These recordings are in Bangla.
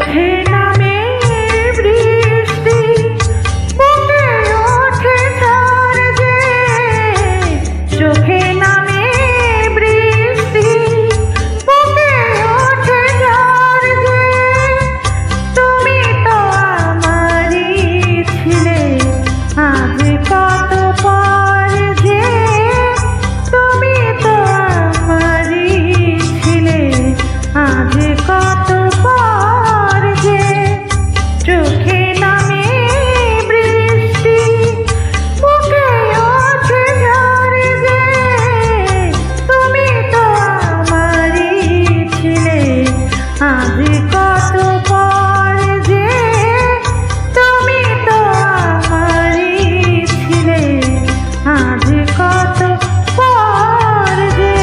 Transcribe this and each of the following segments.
চোখে নামে বৃষ্টি, বুকে ওঠে ঝড় যে। চোখে নামে বৃষ্টি, বুকে ওঠে ঝড় যে। তুমি তো আমারই ছিলে, আজ কত পর যে। তুমি তো আমারই ছিলে, আজ কত পর যে। চোখে নামে বৃষ্টি, বুকে ওঠে ঝড় যে। তুমি তো আমারই ছিলে, আজ কত পর যে। তুমি তো আমারই ছিলে, আজ কত পর যে।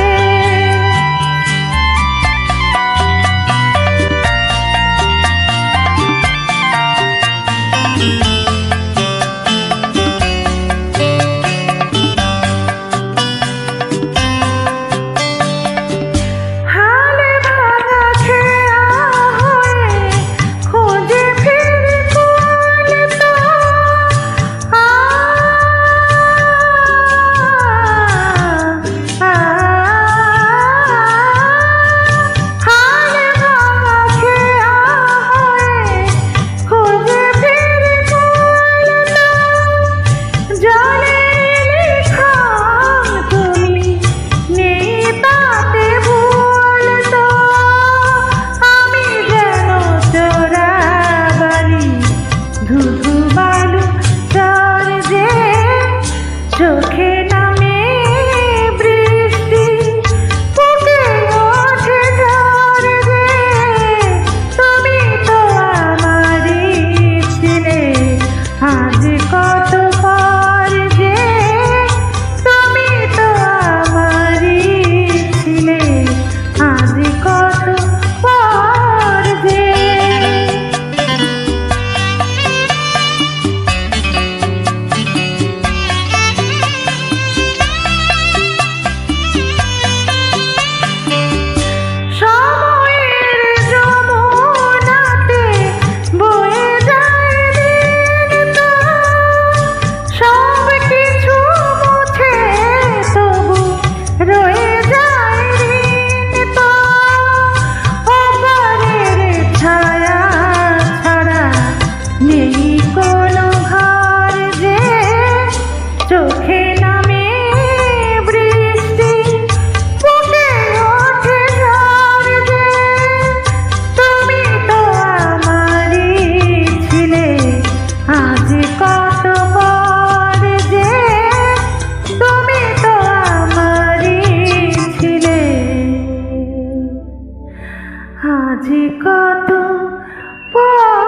হালে ভাঙা খেয়া হয়ে খোঁজে ফিরি কোন তো। হালে ভাঙা খেয়া হয়ে খোঁজে ফিরি কোন তো। জলে লিখাম তুমি নেই তাতে ভুল তো। আমি যেন চোরাবালি, ধুধু বালু চর যে। চোখে নামে বৃষ্টি, বুকে ওঠে ঝড় যে। তুমি তো আমারই ছিলে, আজ কত পর যে। তুমি তো আমারই ছিলে, আজ কত পর যে। সময়ের যমুনাতে বয়ে যায় দিন তো। সব কিছু মুছে তবু রয়ে যায় ঋণ তো। অপরের ছায়া ছাড়া নেই কোনো ঘর যে। চোখে নামে বৃষ্টি, বুকে ওঠে ঝড় যে। তুমি তো আমারই ছিলে, আজ কত পর যে। তুমি তো আমারই ছিলে, আজ কত পর।